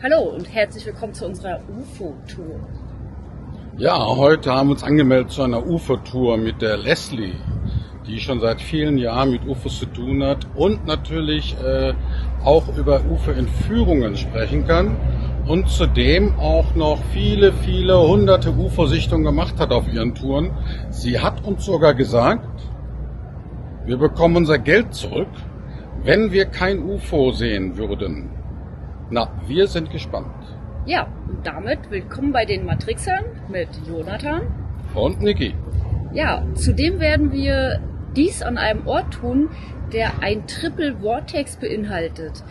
Hallo und herzlich willkommen zu unserer UFO-Tour. Ja, heute haben wir uns angemeldet zu einer UFO-Tour mit der Leslie, die schon seit vielen Jahren mit UFOs zu tun hat und natürlich auch über UFO-Entführungen sprechen kann und zudem auch noch viele hunderte UFO-Sichtungen gemacht hat auf ihren Touren. Sie hat uns sogar gesagt, wir bekommen unser Geld zurück, wenn wir kein UFO sehen würden. Na, wir sind gespannt. Ja, und damit willkommen bei den Matrixern mit Jonathan und Niki. Ja, zudem werden wir dies an einem Ort tun, der ein Triple Vortex beinhaltet.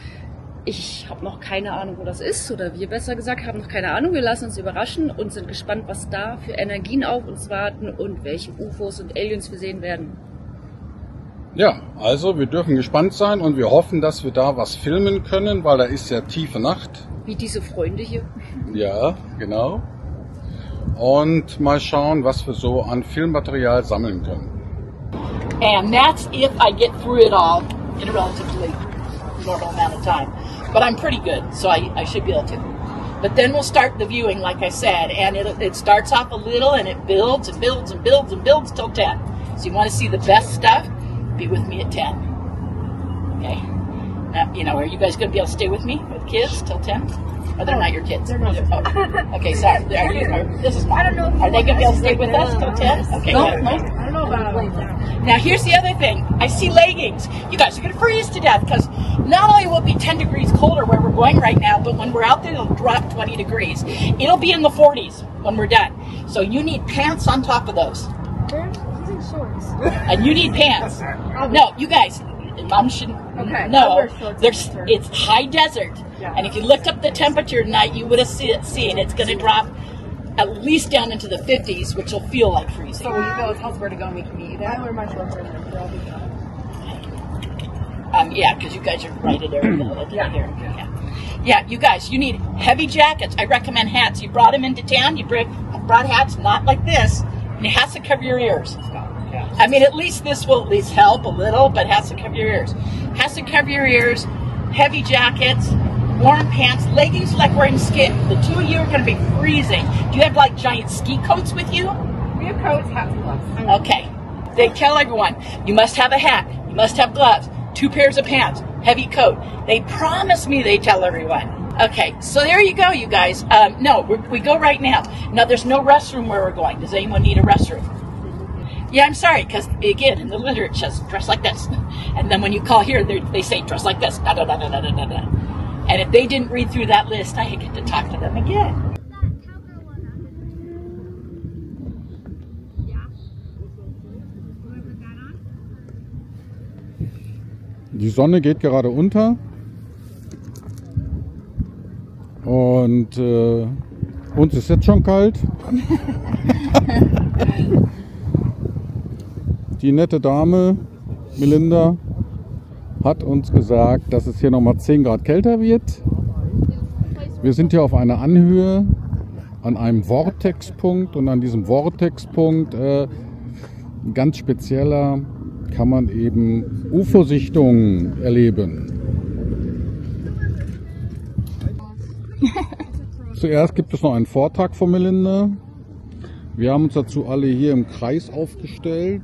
Ich habe noch keine Ahnung, wo das ist, oder wir besser gesagt haben noch keine Ahnung. Wir lassen uns überraschen und sind gespannt, was da für Energien auf uns warten und welche UFOs und Aliens wir sehen werden. Ja, also wir dürfen gespannt sein und wir hoffen, dass wir da was filmen können, weil da ist ja tiefe Nacht. Wie diese Freunde hier. Ja, genau. Und mal schauen, was wir so an Filmmaterial sammeln können. And that's if I get through it all in a relatively normal amount of time. But I'm pretty good, so I should be able to. But then we'll start the viewing, like I said, and it starts off a little and it builds and builds and builds and builds till 10. So you want to see the best stuff? Be with me at 10. Okay? Are you guys going to be able to stay with me with kids till 10? Or they're not your kids? They're not. Oh. Okay, sorry. This is mine. Are they going to be able to stay with us till 10? Okay. No. I don't know about Now, here's the other thing. I see leggings. You guys are going to freeze to death because not only will it be 10 degrees colder where we're going right now, but when we're out there, it'll drop 20 degrees. It'll be in the 40s when we're done. So you need pants on top of those. Shorts. And you need pants. No, you guys, Mom shouldn't. Okay. No, it's high desert. Yeah. And if you looked up the temperature tonight, you would have seen it's going to drop at least down into the 50s, which will feel like freezing. So will you tell us where to go and we can meet you there? I wear my shorts right now. Yeah, because you guys are right at Arizona. Yeah, you guys, you need heavy jackets. I recommend hats. You brought them into town. You brought hats, not like this. And it has to cover your ears. I mean, at least this will at least help a little, but it has to cover your ears. Has to cover your ears, heavy jackets, warm pants, leggings like wearing skin. The two of you are going to be freezing. Do you have like giant ski coats with you? We have coats, hats, and gloves. Okay. They tell everyone, you must have a hat, you must have gloves, 2 pairs of pants, heavy coat. They promise me they tell everyone. Okay, so there you go, you guys. No, we go right now. Now, there's no restroom where we're going. Does anyone need a restroom? Yeah, I'm sorry, because, again, in the literature it says dress like this. And then when you call here, they say dress like this. Da, da, da, da, da, da, da. And if they didn't read through that list, I get to talk to them again. Die Sonne geht gerade unter und uns ist jetzt schon kalt. Die nette Dame, Melinda, hat uns gesagt, dass es hier nochmal 10 Grad kälter wird. Wir sind hier auf einer Anhöhe an einem Vortexpunkt und an diesem Vortexpunkt, ein ganz spezieller, kann man eben UFO-Sichtungen erleben. Zuerst gibt es noch einen Vortrag von Melinda. Wir haben uns dazu alle hier im Kreis aufgestellt.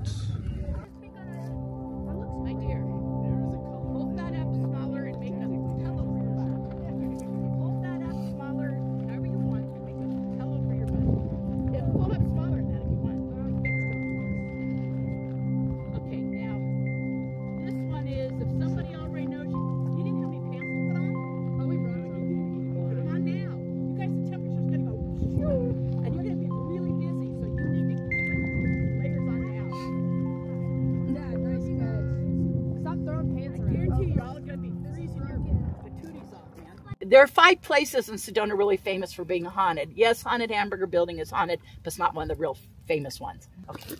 There are 5 places in Sedona really famous for being haunted. Yes, Haunted Hamburger Building is haunted, but it's not one of the real famous ones. Okay.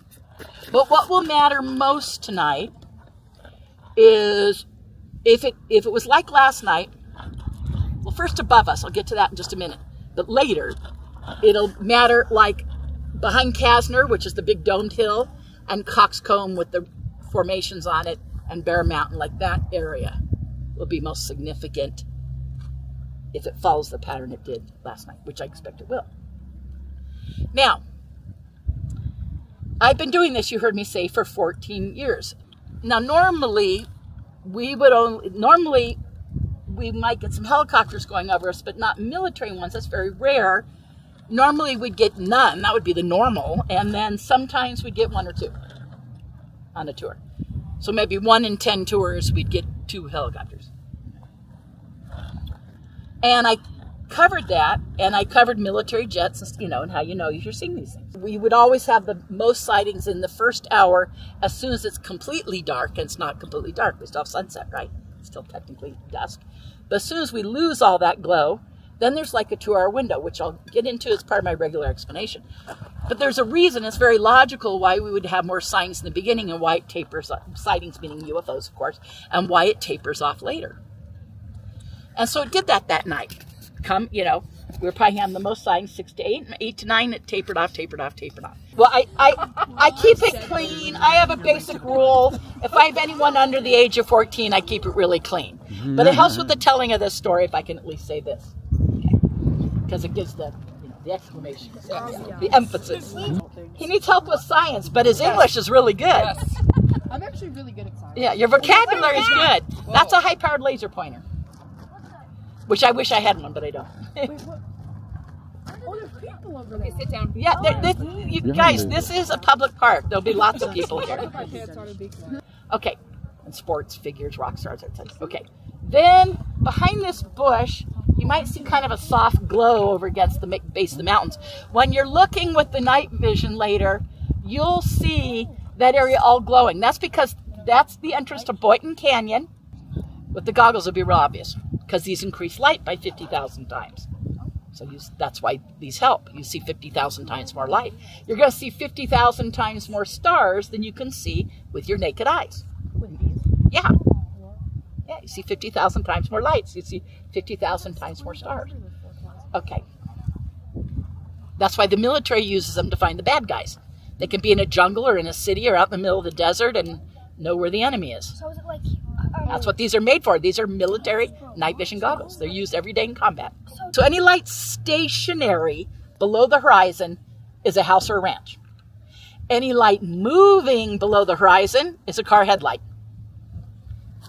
But what will matter most tonight is if it was like last night, well, first above us, I'll get to that in just a minute, but later, it'll matter like behind Kasner, which is the big domed hill, and Coxcomb with the formations on it, and Bear Mountain, like that area will be most significant if it follows the pattern it did last night, which I expect it will. Now, I've been doing this, you heard me say, for 14 years. Now, normally, we might get some helicopters going over us, but not military ones. That's very rare. Normally, we'd get none. That would be the normal. And then sometimes we'd get 1 or 2 on a tour. So maybe 1 in 10 tours, we'd get 2 helicopters. And I covered that, and I covered military jets, and how you're seeing these things. We would always have the most sightings in the first hour as soon as it's completely dark, and it's not completely dark. We still have sunset, right? It's still technically dusk. But as soon as we lose all that glow, then there's like a 2-hour window, which I'll get into as part of my regular explanation. But there's a reason, it's very logical, why we would have more sightings in the beginning and why it tapers off, sightings meaning UFOs, of course, and why it tapers off later. And so it did that night. We were probably having the most sightings, 6 to 8, and 8 to 9, it tapered off. Well, I keep it clean. I have a basic rule. If I have anyone under the age of 14, I keep it really clean. But it helps with the telling of this story if I can at least say this. Because it gives the exclamation, the emphasis. He needs help with science, but his English is really good. Yes. I'm actually really good at science. Yeah, your vocabulary is good. That's a high-powered laser pointer. Which I wish I had one, but I don't. Wait, what? Oh, there's people over there. Sit down. Yeah, you guys, this is a public park. There'll be lots of people here. Okay, and sports, figures, rock stars, etc. Okay, then behind this bush, you might see kind of a soft glow over against the base of the mountains. When you're looking with the night vision later, you'll see that area all glowing. That's because that's the entrance to Boynton Canyon. With the goggles, it'll be real obvious because these increase light by 50,000 times. So that's why these help. You see 50,000 times more light. You're going to see 50,000 times more stars than you can see with your naked eyes. Yeah. Yeah, you see 50,000 times more lights. You see 50,000 times more stars. Okay. That's why the military uses them to find the bad guys. They can be in a jungle or in a city or out in the middle of the desert and know where the enemy is. So is it like... That's what these are made for. These are military night vision goggles. They're used every day in combat. So any light stationary below the horizon is a house or a ranch. Any light moving below the horizon is a car headlight.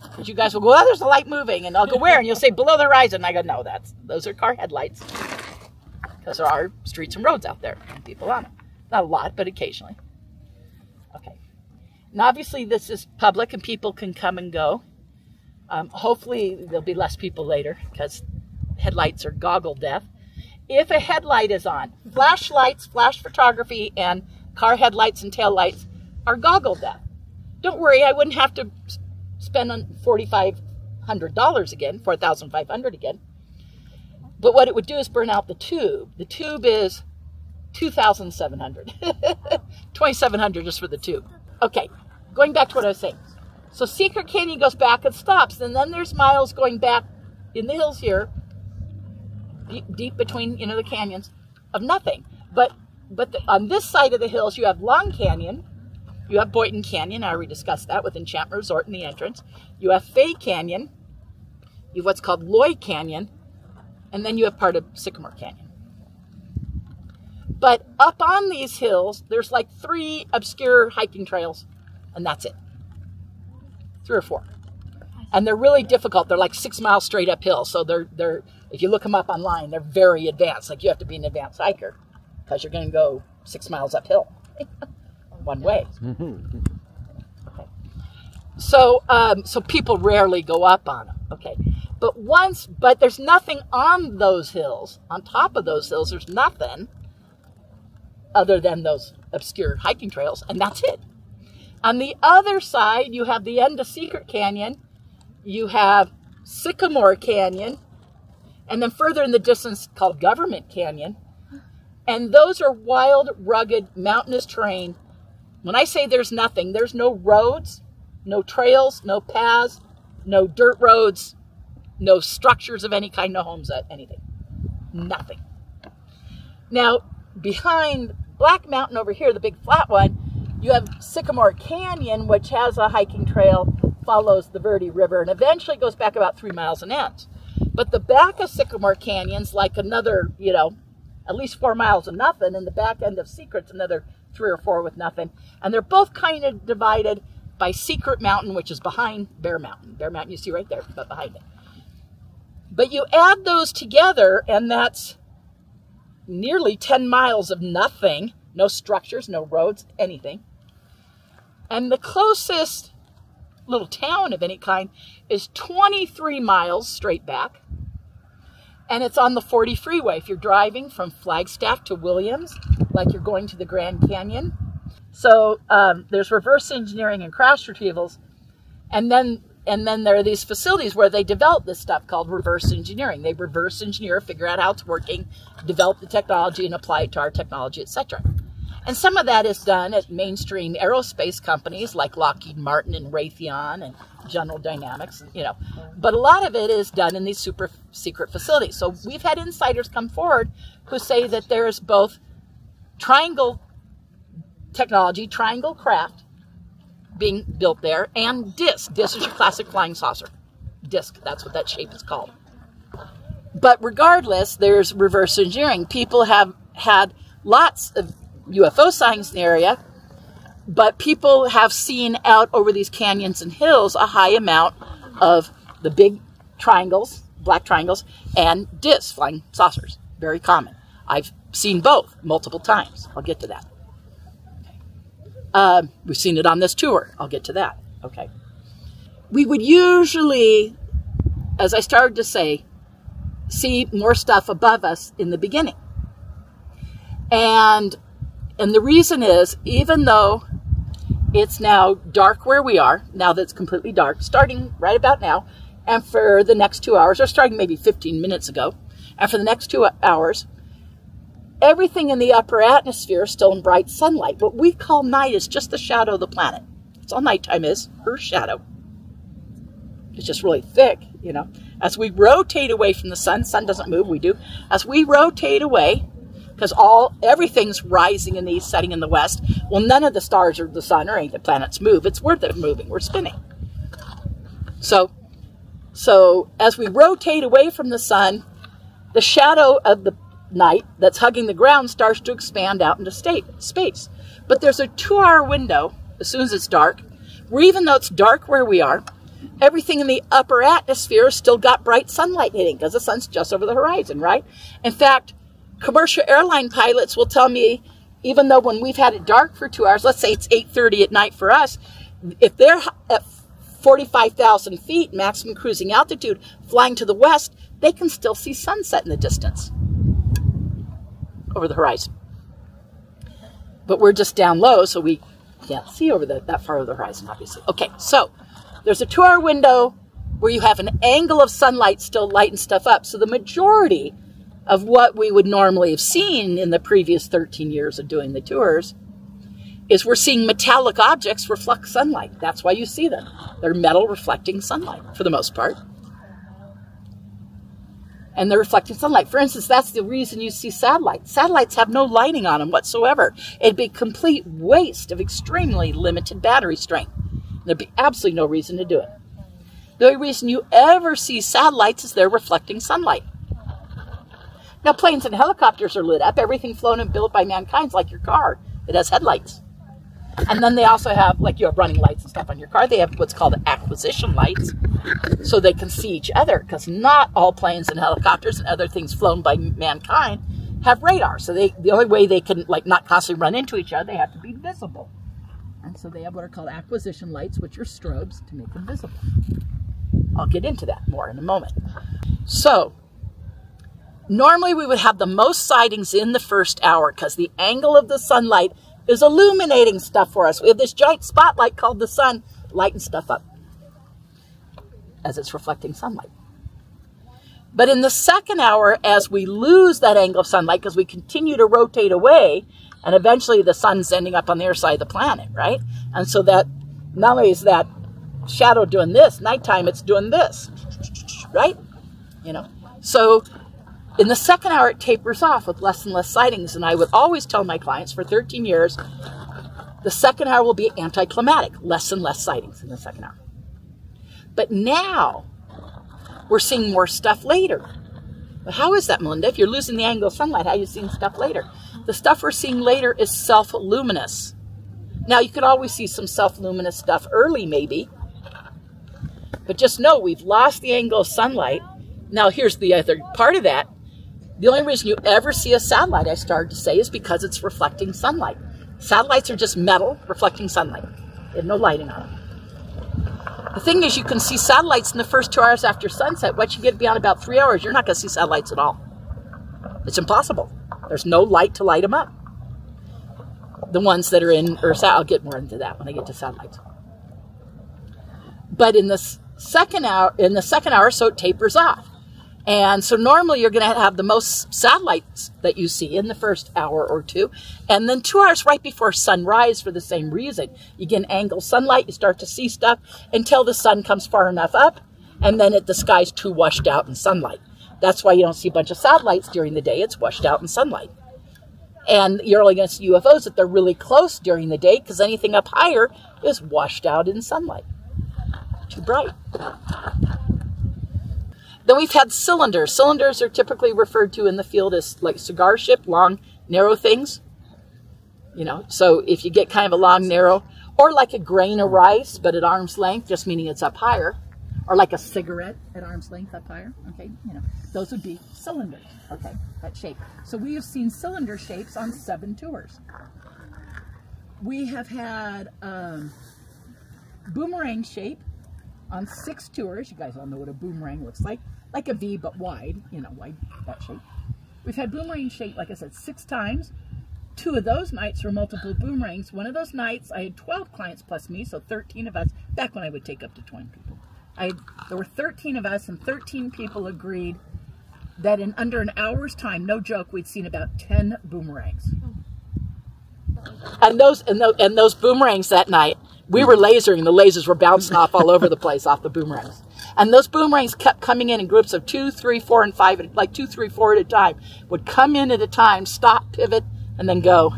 Because you guys will go, oh, there's a light moving. And I'll go, where? And you'll say, below the horizon. And I go, no, those are car headlights. Because there are streets and roads out there and people on them. Not a lot, but occasionally. Okay. And obviously this is public and people can come and go. Hopefully there'll be less people later because headlights are goggle death. If a headlight is on, flashlights, flash photography, and car headlights and tail lights are goggle death. Don't worry, I wouldn't have to spend $4,500 again, $4,500 again. But what it would do is burn out the tube. The tube is $2,700. $2,700 just for the tube. Okay, going back to what I was saying. So Secret Canyon goes back and stops, and then there's miles going back in the hills here, deep between the canyons, of nothing. But on this side of the hills, you have Long Canyon, you have Boynton Canyon. I already discussed that with Enchantment Resort in the entrance. You have Fay Canyon, you have what's called Lloyd Canyon, and then you have part of Sycamore Canyon. But up on these hills, there's like 3 obscure hiking trails, and that's it. 3 or 4. And they're really difficult. They're like 6 miles straight uphill. So they're if you look them up online, they're very advanced. Like you have to be an advanced hiker because you're going to go 6 miles uphill one way. Okay. So people rarely go up on them. Okay. But there's nothing on those hills. On top of those hills, there's nothing other than those obscure hiking trails, and that's it. On the other side, you have the end of Secret Canyon, you have Sycamore Canyon, and then further in the distance called Government Canyon. And those are wild, rugged, mountainous terrain. When I say there's nothing, there's no roads, no trails, no paths, no dirt roads, no structures of any kind, no homes, anything. Nothing. Now, behind Black Mountain over here, the big flat one, you have Sycamore Canyon, which has a hiking trail, follows the Verde River, and eventually goes back about 3 miles and ends. But the back of Sycamore Canyon's like another, you know, at least 4 miles of nothing, and the back end of Secret's another 3 or 4 with nothing. And they're both kind of divided by Secret Mountain, which is behind Bear Mountain. Bear Mountain you see right there, but behind it. But you add those together, and that's nearly 10 miles of nothing. No structures, no roads, anything. And the closest little town of any kind is 23 miles straight back. And it's on the 40 freeway. If you're driving from Flagstaff to Williams, like you're going to the Grand Canyon. So there's reverse engineering and crash retrievals. And then there are these facilities where they develop this stuff called reverse engineering. They reverse engineer, figure out how it's working, develop the technology, and apply it to our technology, etc. And some of that is done at mainstream aerospace companies like Lockheed Martin and Raytheon and General Dynamics, you know. But a lot of it is done in these super secret facilities. So we've had insiders come forward who say that there is both triangle technology, triangle craft being built there, and DISC. DISC is your classic flying saucer. DISC, that's what that shape is called. But regardless, there's reverse engineering. People have had lots of UFO sightings in the area, but people have seen out over these canyons and hills a high amount of the big triangles, black triangles, and DISC, flying saucers. Very common. I've seen both multiple times. I'll get to that. We've seen it on this tour. I'll get to that. Okay. We would usually, as I started to say, see more stuff above us in the beginning. And the reason is, even though it's now dark where we are, now that it's completely dark, starting right about now, and for the next 2 hours, or starting maybe 15 minutes ago, and for the next 2 hours, everything in the upper atmosphere is still in bright sunlight. What we call night is just the shadow of the planet. That's all nighttime is, Earth's shadow. It's just really thick, you know. As we rotate away from the sun doesn't move, we do. As we rotate away, because everything's rising in the east, setting in the west. Well, none of the stars or the sun or any of the planets move. It's we're moving. We're spinning. So as we rotate away from the sun, the shadow of the night that's hugging the ground starts to expand out into space. But there's a 2-hour window as soon as it's dark, where even though it's dark where we are, everything in the upper atmosphere still got bright sunlight hitting because the sun's just over the horizon, right? In fact, commercial airline pilots will tell me, even though when we've had it dark for 2 hours, let's say it's 8:30 at night for us, if they're at 45,000 feet, maximum cruising altitude, flying to the west, they can still see sunset in the distance over the horizon. But we're just down low, so we can't see over that far over the horizon, obviously. Okay, so there's a 2-hour window where you have an angle of sunlight still lighting stuff up. So the majority of what we would normally have seen in the previous 13 years of doing the tours is we're seeing metallic objects reflect sunlight. That's why you see them. They're metal reflecting sunlight for the most part. And they're reflecting sunlight. For instance, that's the reason you see satellites. Satellites have no lighting on them whatsoever. It'd be a complete waste of extremely limited battery strength. There'd be absolutely no reason to do it. The only reason you ever see satellites is they're reflecting sunlight. Now, planes and helicopters are lit up. Everything flown and built by mankind's like your car. It has headlights. And then they also have, like you have running lights and stuff on your car, they have what's called acquisition lights, so they can see each other, because not all planes and helicopters and other things flown by mankind have radar. So the only way they can not constantly run into each other, they have to be visible. And so they have what are called acquisition lights, which are strobes to make them visible. I'll get into that more in a moment. So normally we would have the most sightings in the first hour because the angle of the sunlight is illuminating stuff for us. We have this giant spotlight called the sun lighting stuff up as it's reflecting sunlight. But in the second hour, as we lose that angle of sunlight because we continue to rotate away, and eventually the sun's ending up on the other side of the planet, right? And so that not only is that shadow doing this, nighttime it's doing this, right? You know, so in the second hour, it tapers off with less and less sightings. And I would always tell my clients for 13 years, the second hour will be anticlimactic, less and less sightings in the second hour. But now, we're seeing more stuff later. But how is that, Melinda? If you're losing the angle of sunlight, how are you seeing stuff later? The stuff we're seeing later is self-luminous. Now, you could always see some self-luminous stuff early, maybe. But just know we've lost the angle of sunlight. Now, here's the other part of that. The only reason you ever see a satellite, I started to say, is because it's reflecting sunlight. Satellites are just metal reflecting sunlight. They have no lighting on them. The thing is, you can see satellites in the first 2 hours after sunset. Once you get beyond about 3 hours, you're not going to see satellites at all. It's impossible. There's no light to light them up. The ones that are in Earth's, I'll get more into that when I get to satellites. But in the second hour, so it tapers off. And so normally you're going to have the most satellites that you see in the first hour or two. And then 2 hours right before sunrise for the same reason. You get an angle sunlight, you start to see stuff until the sun comes far enough up. And then the sky's too washed out in sunlight. That's why you don't see a bunch of satellites during the day. It's washed out in sunlight. And you're only going to see UFOs if they're really close during the day, because anything up higher is washed out in sunlight. Too bright. Then we've had cylinders. Cylinders are typically referred to in the field as like cigar ship, long, narrow things. You know, so if you get kind of a long, narrow, or like a grain of rice, but at arm's length, just meaning it's up higher, or like a cigarette at arm's length up higher, okay, you know, those would be cylinders, okay, that shape. So we have seen cylinder shapes on 7 tours. We have had boomerang shape on 6 tours. You guys all know what a boomerang looks like a V but wide, you know, wide, that shape. We've had boomerang shape, like I said, 6 times. 2 of those nights were multiple boomerangs. One of those nights, I had 12 clients plus me, so 13 of us, back when I would take up to 20 people. There were 13 of us, and 13 people agreed that in under an hour's time, no joke, we'd seen about 10 boomerangs. And those boomerangs that night, we were lasering. The lasers were bouncing off all over the place off the boomerangs. And those boomerangs kept coming in groups of 2, 3, 4, and 5, like 2, 3, 4 at a time. Would come in at a time, stop, pivot, and then go.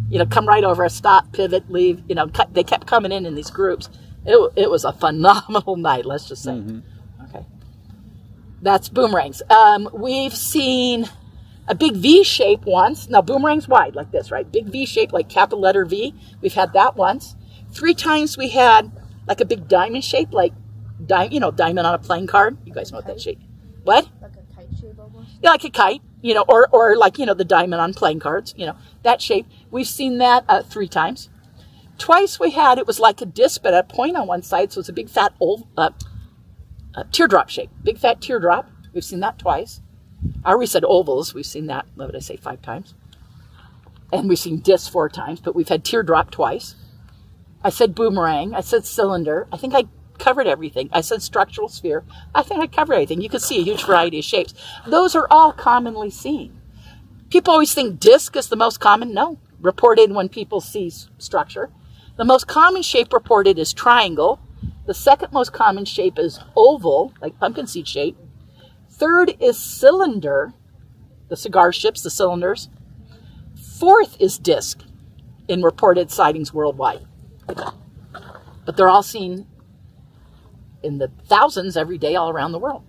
You know, come right over, stop, pivot, leave. You know, they kept coming in these groups. It was a phenomenal night, let's just say. Mm-hmm. Okay. That's boomerangs. We've seen a big V shape once. Now, boomerang's wide like this, right? Big V shape, like capital letter V. We've had that once. 3 times we had like a big diamond shape, like, you know, diamond on a playing card. You guys know what that shape. What? Like a kite shape almost? Yeah, like a kite, you know, or like, you know, the diamond on playing cards, you know, that shape. We've seen that 3 times. Twice we had, it was like a disc, but a point on one side, so it's a big fat teardrop shape. Big fat teardrop. We've seen that twice. I already said ovals. We've seen that, what did I say, 5 times. And we've seen discs 4 times, but we've had teardrop twice. I said boomerang. I said cylinder. I think I covered everything. I said structural sphere. I think I covered everything. You can see a huge variety of shapes. Those are all commonly seen. People always think disc is the most common. No. Reported when people see structure. The most common shape reported is triangle. The second most common shape is oval, like pumpkin seed shape. Third is cylinder, the cigar ships, the cylinders. 4th is disc in reported sightings worldwide. But they're all seen in the thousands every day all around the world.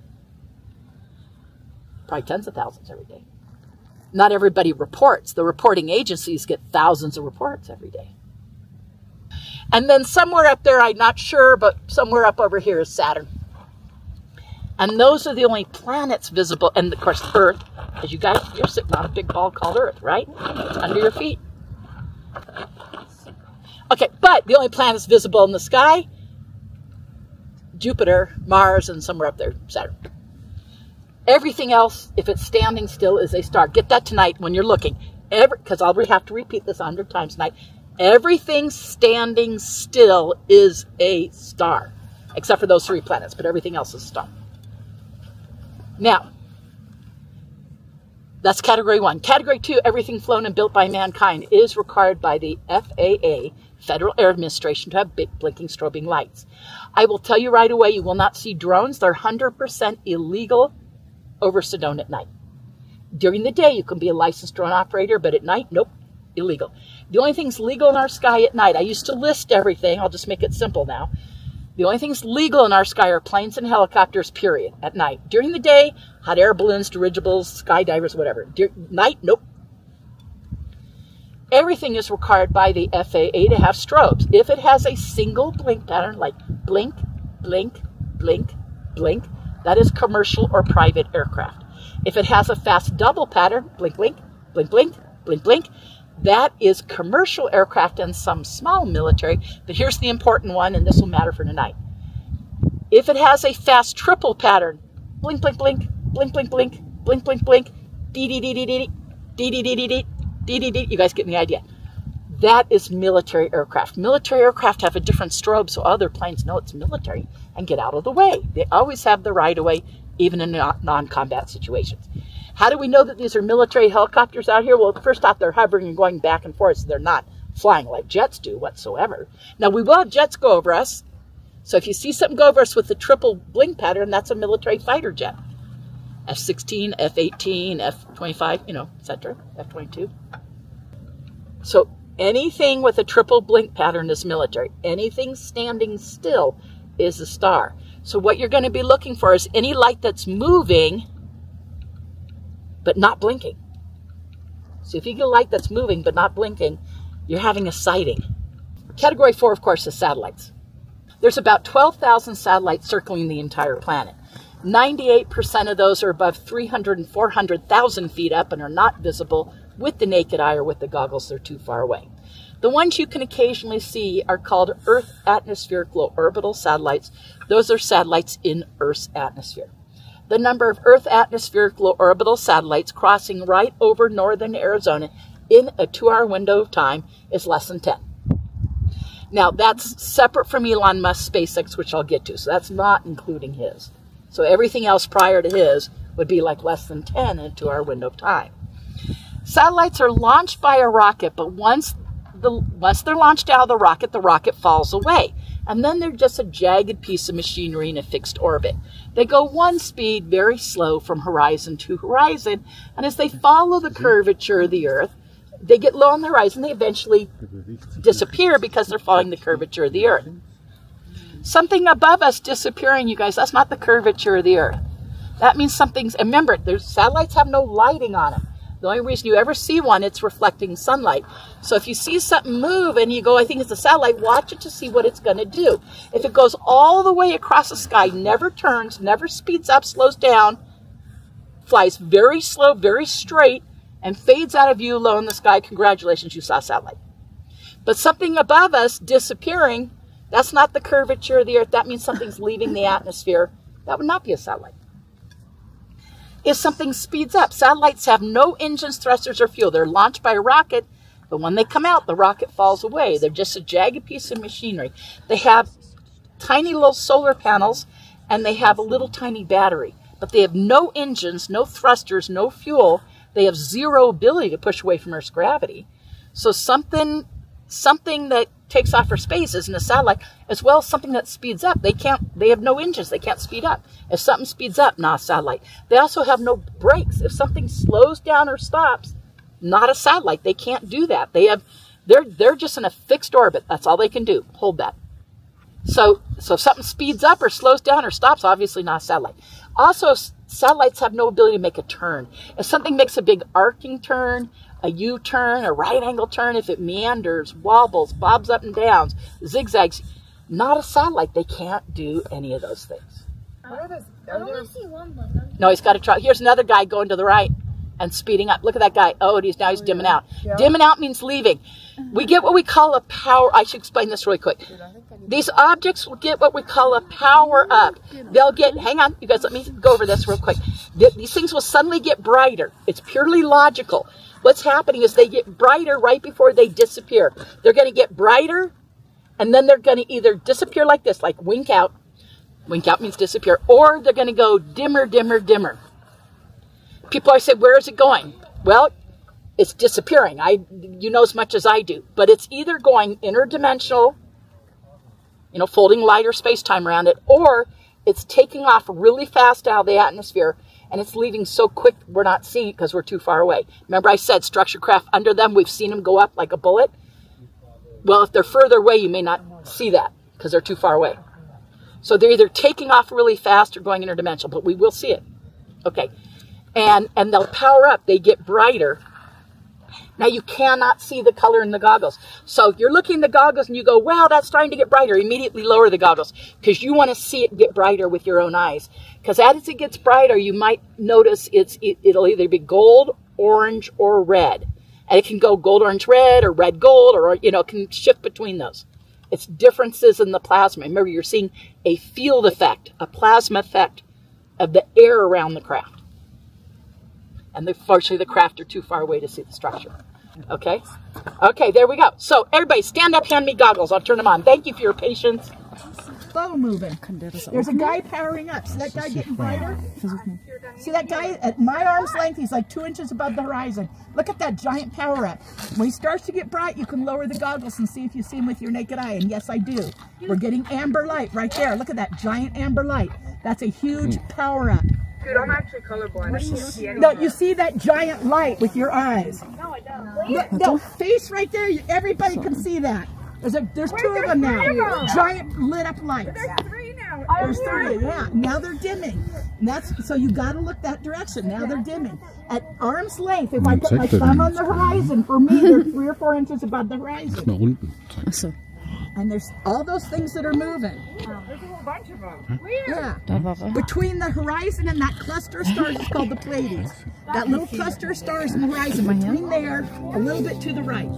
Probably tens of thousands every day. Not everybody reports. The reporting agencies get thousands of reports every day. And then somewhere up there, I'm not sure, but somewhere up over here is Saturn. And those are the only planets visible. And of course, Earth, as you guys, you're sitting on a big ball called Earth, right? It's under your feet. Okay, but the only planets visible in the sky, Jupiter, Mars, and somewhere up there, Saturn. Everything else, if it's standing still, is a star. Get that tonight when you're looking. Because I'll have to repeat this 100 times tonight. Everything standing still is a star. Except for those 3 planets, but everything else is a star. Now, that's category 1. Category 2, everything flown and built by mankind is required by the FAA, Federal Air Administration, to have big blinking strobing lights. I will tell you right away, you will not see drones. They're 100% illegal over Sedona at night. During the day, you can be a licensed drone operator, but at night, nope, illegal. The only thing's legal in our sky at night, I used to list everything, I'll just make it simple now. The only things legal in our sky are planes and helicopters, period, at night. During the day, hot air balloons, dirigibles, skydivers, whatever. Night, nope. Everything is required by the FAA to have strobes. If it has a single blink pattern, like blink, blink, blink, blink, that is commercial or private aircraft. If it has a fast double pattern, blink, blink, blink, blink, blink, blink, that is commercial aircraft and some small military. But here's the important one, and this will matter for tonight. If it has a fast triple pattern, blink, blink, blink, blink, blink, blink, blink, blink, blink, dee dee dee dee dee dee dee dee dee dee dee dee dee. You guys get the idea. That is military aircraft. Military aircraft have a different strobe, so other planes know it's military and get out of the way. They always have the right of way, even in non-combat situations. How do we know that these are military helicopters out here? Well, first off, they're hovering and going back and forth, so they're not flying like jets do whatsoever. Now, we will have jets go over us. So if you see something go over us with the triple blink pattern, that's a military fighter jet. F-16, F-18, F-25, etc., F-22. So anything with a triple blink pattern is military. Anything standing still is a star. So what you're going to be looking for is any light that's moving but not blinking. So if you get a light that's moving but not blinking, you're having a sighting. Category 4, of course, is satellites. There's about 12,000 satellites circling the entire planet. 98% of those are above 300 and 400,000 feet up and are not visible with the naked eye or with the goggles. They're too far away. The ones you can occasionally see are called Earth atmospheric low orbital satellites. Those are satellites in Earth's atmosphere. The number of Earth atmospheric low orbital satellites crossing right over northern Arizona in a 2-hour window of time is less than 10. Now, that's separate from Elon Musk's SpaceX, which I'll get to. So that's not including his. So everything else prior to his would be like less than 10 in a 2-hour window of time. Satellites are launched by a rocket, but once they're launched out of the rocket falls away. And then they're just a jagged piece of machinery in a fixed orbit. They go one speed, very slow, from horizon to horizon. And as they follow the curvature of the Earth, they get low on the horizon. They eventually disappear because they're following the curvature of the Earth. Something above us disappearing, you guys, that's not the curvature of the Earth. That means something's, and remember, satellites have no lighting on them. The only reason you ever see one, it's reflecting sunlight. So if you see something move and you go, I think it's a satellite, watch it to see what it's going to do. If it goes all the way across the sky, never turns, never speeds up, slows down, flies very slow, very straight, and fades out of view low in the sky, congratulations, you saw a satellite. But something above us disappearing, that's not the curvature of the Earth. That means something's leaving the atmosphere. That would not be a satellite. If something speeds up, satellites have no engines, thrusters, or fuel. They're launched by a rocket, but when they come out, the rocket falls away. They're just a jagged piece of machinery. They have tiny little solar panels, and they have a little tiny battery. But they have no engines, no thrusters, no fuel. They have zero ability to push away from Earth's gravity. So something that takes off for space isn't a satellite, as well as something that speeds up. They have no engines, they can't speed up. If something speeds up, not a satellite. They also have no brakes. If something slows down or stops, not a satellite. They can't do that. They're just in a fixed orbit. That's all they can do. Hold that. So if something speeds up or slows down or stops, obviously not a satellite. Also, satellites have no ability to make a turn. If something makes a big arcing turn, a U-turn, a right-angle turn, if it meanders, wobbles, bobs up and downs, zigzags, not a satellite. They can't do any of those things. I only see one button. No, he's got to try. Here's another guy going to the right and speeding up. Look at that guy. Oh, he's dimming out. Yeah. Dimming out means leaving. We get what we call a power. I should explain this really quick. These objects will get what we call a power up. They'll get, hang on, you guys, let me go over this real quick. These things will suddenly get brighter. It's purely logical. What's happening is they get brighter right before they disappear. They're going to get brighter, and then they're going to either disappear like this, like wink out. Wink out means disappear. Or they're going to go dimmer, dimmer, dimmer. People are saying, where is it going? Well, it's disappearing. You know as much as I do. But it's either going interdimensional, folding light or space-time around it, or it's taking off really fast out of the atmosphere, and it's leaving so quick we're not seeing it because we're too far away. Remember I said structured craft under them, we've seen them go up like a bullet? Well, if they're further away, you may not see that because they're too far away. So they're either taking off really fast or going interdimensional, but we will see it. Okay. And they'll power up. They get brighter. Now you cannot see the color in the goggles. So you're looking at the goggles and you go, wow, that's starting to get brighter. Immediately lower the goggles because you want to see it get brighter with your own eyes. Because as it gets brighter, you might notice it'll either be gold, orange, or red. And it can go gold, orange, red, or red, gold, or, you know, it can shift between those. It's differences in the plasma. Remember, you're seeing a field effect, a plasma effect of the air around the craft. And unfortunately, the craft are too far away to see the structure. Okay? Okay, there we go. So, everybody, stand up, hand me goggles. I'll turn them on. Thank you for your patience. Slow moving. There's a guy powering up. See that guy getting brighter? See that guy at my arm's length? He's like 2 inches above the horizon. Look at that giant power up. When he starts to get bright, you can lower the goggles and see if you see him with your naked eye. And yes, I do. We're getting amber light right there. Look at that giant amber light. That's a huge power up. Dude, I'm actually colorblind. No, you see that giant light with your eyes. No, I don't. No, face right there. Everybody can see that. There's two of them now. Giant lit up lights. There's 3 now. There's 3, yeah. Now they're dimming. And that's so you got to look that direction. Now they're dimming. At arm's length, if I put my thumb on the horizon, for me, they're 3 or 4 inches above the horizon. Nach unten. And there's all those things that are moving. There's a whole bunch of them. Yeah. Between the horizon and that cluster of stars is called the Pleiades. That little cluster of stars in the horizon, between there, a little bit to the right.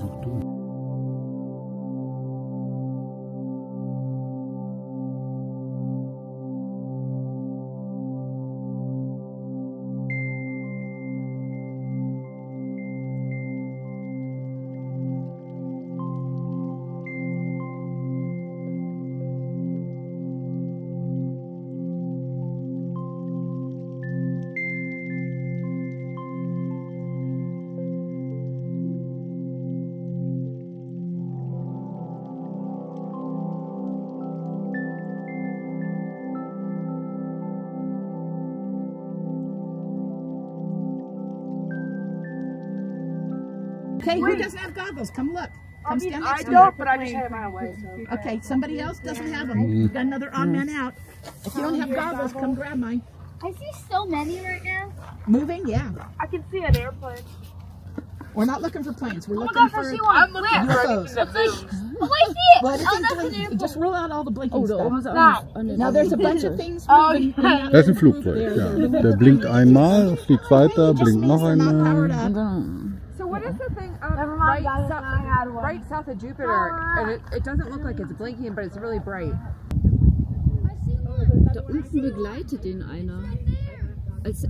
Okay, who doesn't have goggles? Come look. Come stand next to me. I don't, but I just have my way. So. Okay, somebody else doesn't have them. We've got another odd man out. If you don't have goggles, come grab mine. I see so many right now. Moving? Yeah. I can see an airplane. We're not looking for planes. We're Oh my looking gosh, I for see one. I'm looking for UFOs. anything that moves. Oh, I see it. Well, Oh, that's an blinking. airplane. Just rule out all the blinking stuff. That. Now there's a bunch of things Oh, moving. yeah. Das ist ein Flugzeug, ja. Der blinkt einmal, fliegt weiter, blinkt noch einmal. So what is the thing Never mind, guys, I had one. right south of Jupiter? And it doesn't look like it's blinking, but it's really bright. Da unten begleitet den einer.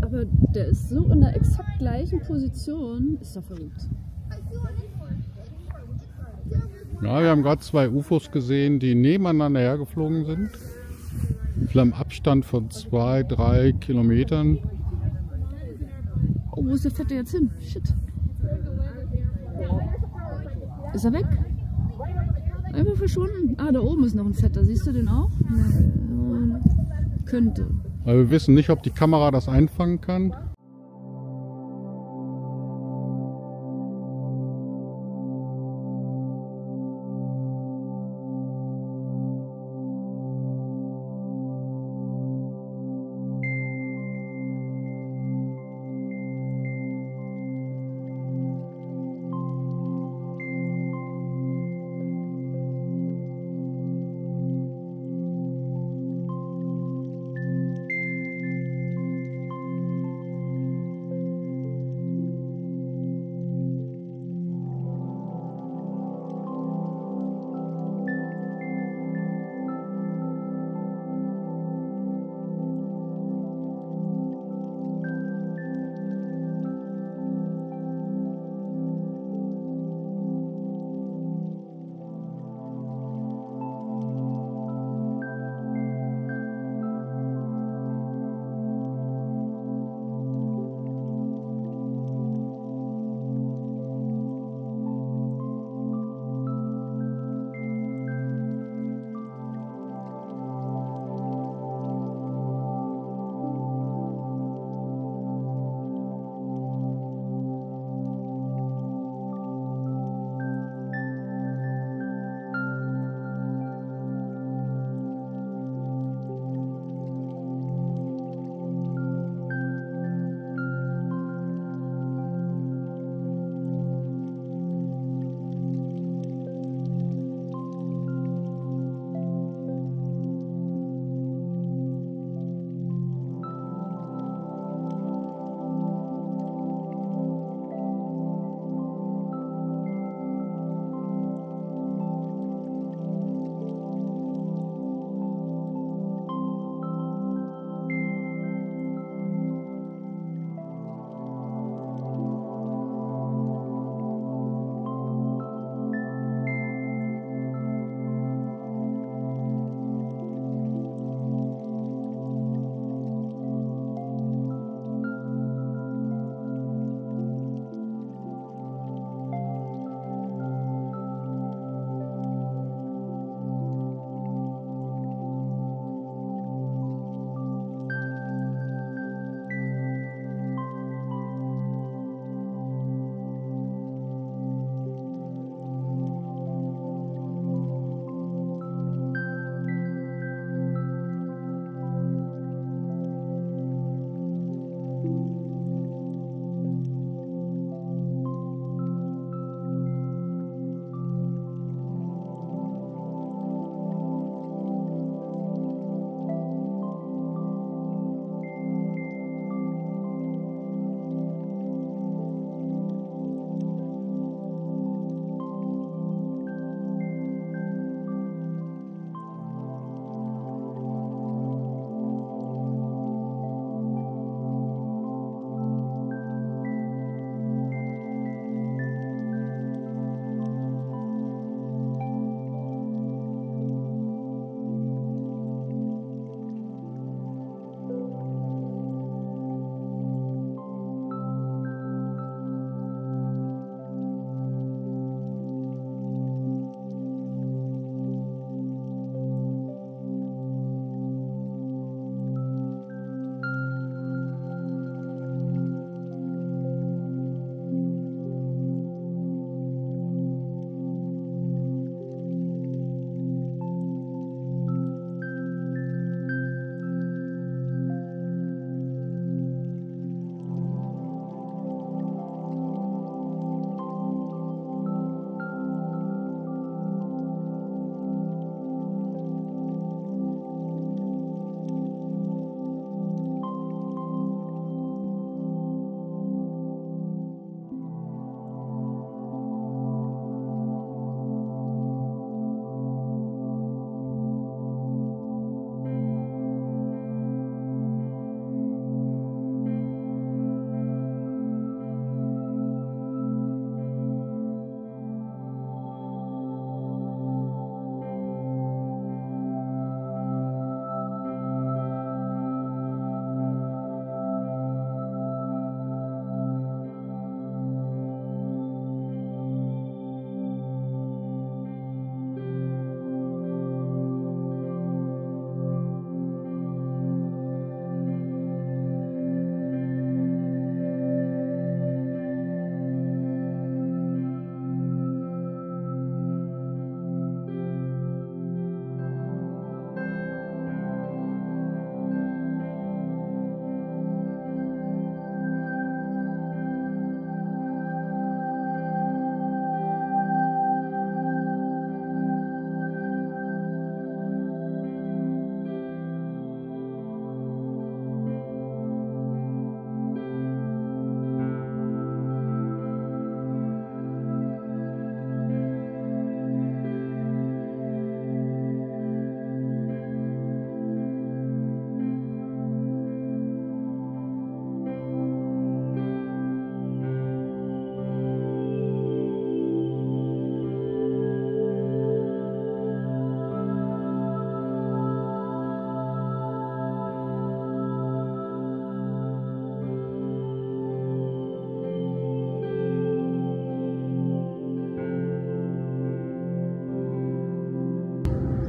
Aber der ist so in der exakt gleichen Position. Ist doch verrückt. Ja, wir haben gerade 2 UFOs gesehen, die nebeneinander hergeflogen sind. Vielleicht im Abstand von 2-3 Kilometern. Oh, wo ist der Fette jetzt hin? Shit. Ist er weg? Einfach verschwunden. Ah, da oben ist noch ein Fetter. Siehst du den auch? Ja, könnte. Weil wir wissen nicht, ob die Kamera das einfangen kann.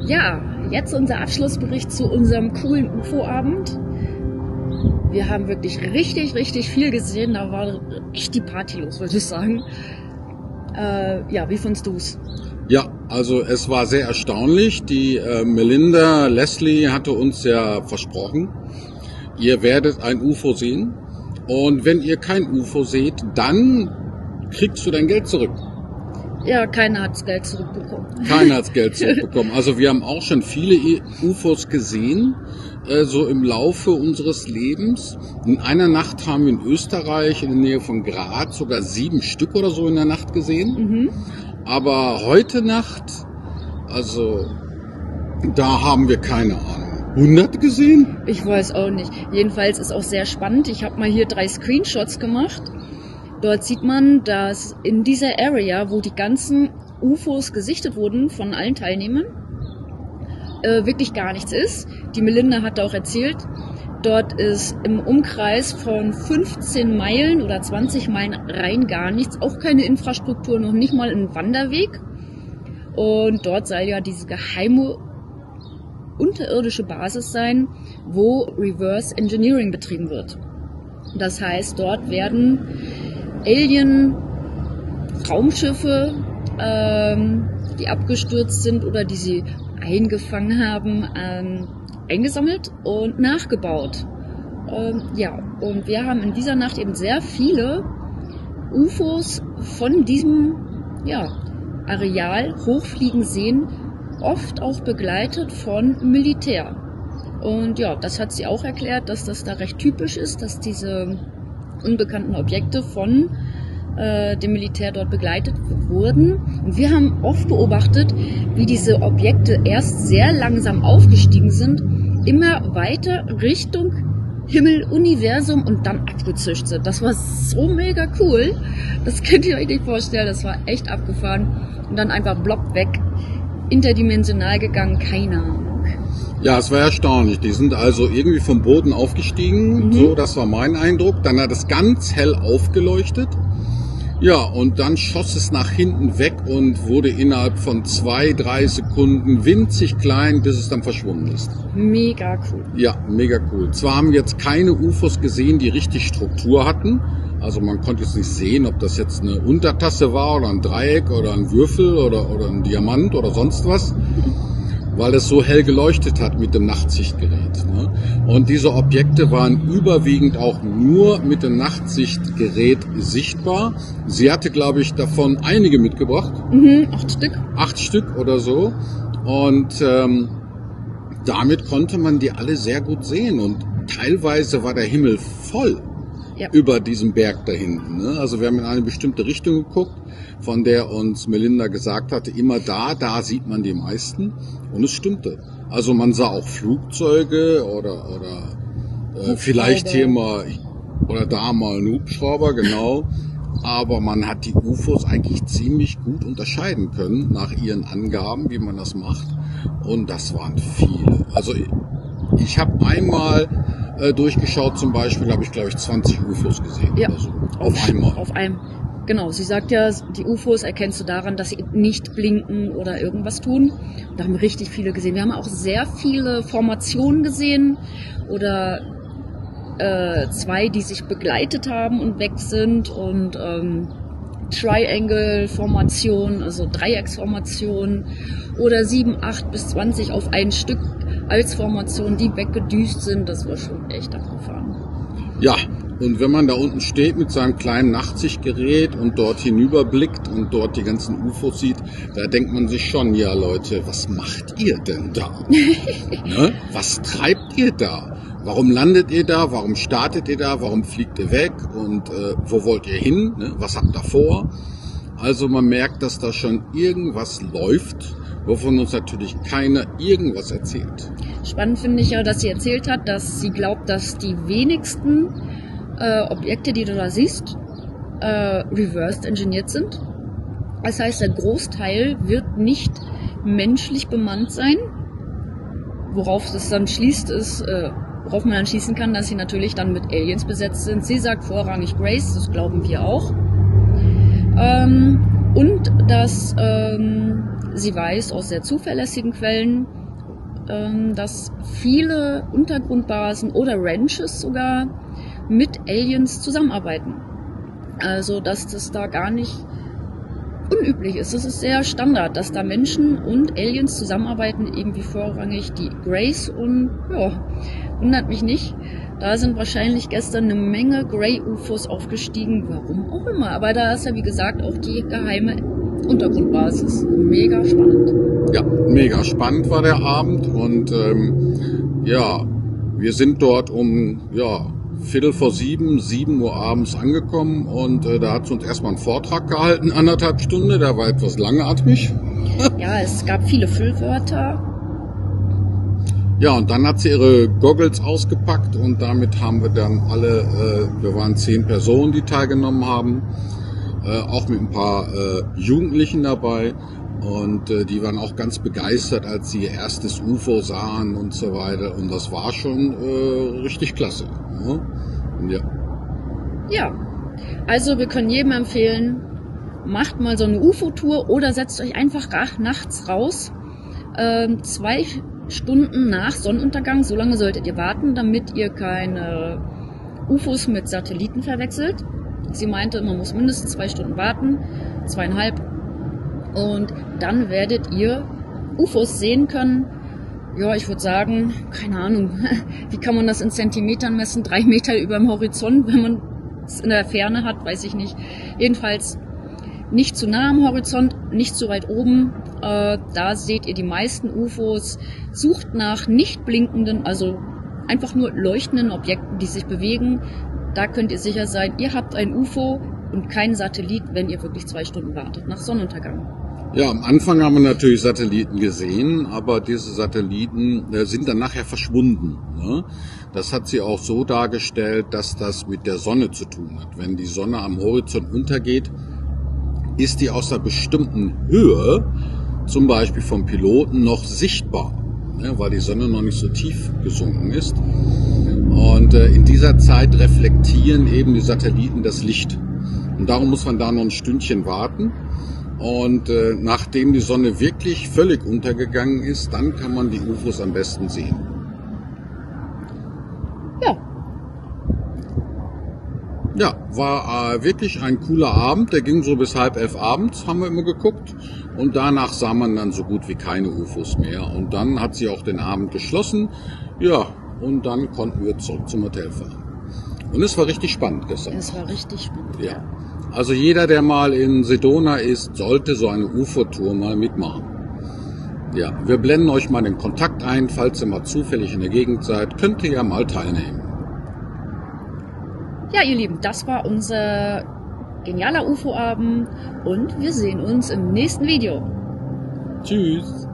Ja, jetzt unser Abschlussbericht zu unserem coolen UFO-Abend. Wir haben wirklich richtig, richtig viel gesehen. Da war echt die Party los, würde ich sagen. Ja, wie findest du's? Ja, also es war sehr erstaunlich. Die Melinda Leslie hatte uns ja versprochen, ihr werdet ein UFO sehen. Und wenn ihr kein UFO seht, dann kriegst du dein Geld zurück. Ja, keiner hat's Geld zurückbekommen. Keiner hat's Geld zurückbekommen. Also wir haben auch schon viele UFOs gesehen, so im Laufe unseres Lebens. In einer Nacht haben wir in Österreich, in der Nähe von Graz, sogar 7 Stück oder so in der Nacht gesehen. Mhm. Aber heute Nacht, also da haben wir keine Ahnung. 100 gesehen? Ich weiß auch nicht. Jedenfalls ist auch sehr spannend. Ich habe mal hier 3 Screenshots gemacht. Dort sieht man, dass in dieser Area, wo die ganzen UFOs gesichtet wurden von allen Teilnehmern, wirklich gar nichts ist. Die Melinda hat auch erzählt, dort ist im Umkreis von 15 Meilen oder 20 Meilen rein gar nichts. Auch keine Infrastruktur, noch nicht mal ein Wanderweg. Und dort soll ja diese geheime unterirdische Basis sein, wo Reverse Engineering betrieben wird. Das heißt, dort werden Alien-Raumschiffe, die abgestürzt sind oder die sie eingefangen haben, eingesammelt und nachgebaut. Ja, und wir haben in dieser Nacht eben sehr viele UFOs von diesem Areal hochfliegen sehen, oft auch begleitet von Militär. Und ja, das hat sie auch erklärt, dass das da recht typisch ist, dass diese unbekannten Objekte von dem Militär dort begleitet wurden. Und wir haben oft beobachtet, wie diese Objekte erst sehr langsam aufgestiegen sind, immer weiter Richtung Himmel, Universum und dann abgezischt sind. Das war so mega cool. Das könnt ihr euch nicht vorstellen. Das war echt abgefahren. Und dann einfach blopp weg. Interdimensional gegangen, keine Ahnung. Ja, es war erstaunlich. Die sind also irgendwie vom Boden aufgestiegen, so, das war mein Eindruck. Dann hat es ganz hell aufgeleuchtet. Ja, und dann schoss es nach hinten weg und wurde innerhalb von 2-3 Sekunden winzig klein, bis es dann verschwunden ist. Mega cool. Ja, mega cool. Zwar haben wir jetzt keine UFOs gesehen, die richtig Struktur hatten. Also man konnte jetzt nicht sehen, ob das jetzt eine Untertasse war oder ein Dreieck oder ein Würfel oder ein Diamant oder sonst was, weil es so hell geleuchtet hat mit dem Nachtsichtgerät. Ne? Und diese Objekte waren überwiegend auch nur mit dem Nachtsichtgerät sichtbar. Sie hatte, glaube ich, davon einige mitgebracht. 8 Stück. 8 Stück oder so. Und damit konnte man die alle sehr gut sehen. Und teilweise war der Himmel voll. Ja. Über diesem Berg da hinten. Ne? Also wir haben in eine bestimmte Richtung geguckt, von der uns Melinda gesagt hatte, immer da sieht man die meisten. Und es stimmte. Also man sah auch Flugzeuge oder vielleicht hier mal oder da mal einen Hubschrauber, genau. Aber man hat die UFOs eigentlich ziemlich gut unterscheiden können nach ihren Angaben, wie man das macht. Und das waren viele. Also ich habe einmal durchgeschaut, zum Beispiel habe ich, glaube ich, 20 UFOs gesehen. Ja, oder so. Auf einmal. Auf einem. Genau, sie sagt ja, die UFOs erkennst du daran, dass sie nicht blinken oder irgendwas tun. Da haben wir richtig viele gesehen. Wir haben auch sehr viele Formationen gesehen oder 2, die sich begleitet haben und weg sind und Triangle-Formation, also Dreiecksformation oder 7, 8 bis 20 auf ein Stück als Formation, die weggedüst sind. Das war schon echt abgefahren. Ja, und wenn man da unten steht mit seinem kleinen Nachtsichtgerät und dort hinüberblickt und dort die ganzen UFOs sieht, da denkt man sich schon, ja Leute, was macht ihr denn da? Ne? Was treibt ihr da? Warum landet ihr da? Warum startet ihr da? Warum fliegt ihr weg? Und wo wollt ihr hin? Ne? Was habt ihr vor? Also man merkt, dass da schon irgendwas läuft, wovon uns natürlich keiner irgendwas erzählt. Spannend finde ich ja, dass sie erzählt hat, dass sie glaubt, dass die wenigsten Objekte, die du da siehst, reversed engineert sind. Das heißt, der Großteil wird nicht menschlich bemannt sein. Worauf das dann schließt, ist, worauf man dann schließen kann, dass sie natürlich dann mit Aliens besetzt sind. Sie sagt vorrangig Grace, das glauben wir auch. Und dass sie weiß aus sehr zuverlässigen Quellen, dass viele Untergrundbasen oder Ranches sogar mit Aliens zusammenarbeiten. Also dass das da gar nicht unüblich ist. Das ist sehr Standard, dass da Menschen und Aliens zusammenarbeiten, eben wie vorrangig die Greys. Und ja, wundert mich nicht. Da sind wahrscheinlich gestern eine Menge Grey-UFOs aufgestiegen, warum auch immer. Aber da ist ja, wie gesagt, auch die geheime Untergrundbasis. Mega spannend. Ja, mega spannend war der Abend und ja, wir sind dort um 6:45, 7 Uhr abends angekommen und da hat sie uns erstmal einen Vortrag gehalten, 1,5 Stunden, der war etwas langatmig. Ja, es gab viele Füllwörter. Ja, und dann hat sie ihre Goggles ausgepackt und damit haben wir dann alle, wir waren 10 Personen, die teilgenommen haben, auch mit ein paar Jugendlichen dabei und die waren auch ganz begeistert, als sie ihr erstes UFO sahen und so weiter und das war schon richtig klasse. Ja. Ja, also wir können jedem empfehlen, macht mal so eine UFO-Tour oder setzt euch einfach nachts raus, 2 Stunden nach Sonnenuntergang, so lange solltet ihr warten, damit ihr keine UFOs mit Satelliten verwechselt. Sie meinte, man muss mindestens 2 Stunden warten, 2,5. Und dann werdet ihr UFOs sehen können. Ja, ich würde sagen, keine Ahnung, wie kann man das in Zentimetern messen? 3 Meter über dem Horizont, wenn man es in der Ferne hat, weiß ich nicht. Jedenfalls nicht zu nah am Horizont, nicht zu weit oben. Da seht ihr die meisten UFOs. Sucht nach nicht blinkenden, also einfach nur leuchtenden Objekten, die sich bewegen. Da könnt ihr sicher sein, ihr habt ein UFO und keinen Satellit, wenn ihr wirklich 2 Stunden wartet nach Sonnenuntergang. Ja, am Anfang haben wir natürlich Satelliten gesehen, aber diese Satelliten sind dann nachher verschwunden. Ne? Das hat sie auch so dargestellt, dass das mit der Sonne zu tun hat. Wenn die Sonne am Horizont untergeht, ist die aus einer bestimmten Höhe, zum Beispiel vom Piloten, noch sichtbar, ne? Weil die Sonne noch nicht so tief gesunken ist. Und in dieser Zeit reflektieren eben die Satelliten das Licht. Und darum muss man da noch ein Stündchen warten. Und nachdem die Sonne wirklich völlig untergegangen ist, dann kann man die UFOs am besten sehen. Ja. Ja, war wirklich ein cooler Abend. Der ging so bis 10:30 abends, haben wir immer geguckt. Und danach sah man dann so gut wie keine UFOs mehr. Und dann hat sie auch den Abend geschlossen. Ja, und dann konnten wir zurück zum Hotel fahren. Und es war richtig spannend gestern. Es war richtig spannend. Ja. Also jeder, der mal in Sedona ist, sollte so eine UFO-Tour mal mitmachen. Ja, wir blenden euch mal den Kontakt ein, falls ihr mal zufällig in der Gegend seid, könnt ihr ja mal teilnehmen. Ja, ihr Lieben, das war unser genialer UFO-Abend und wir sehen uns im nächsten Video. Tschüss.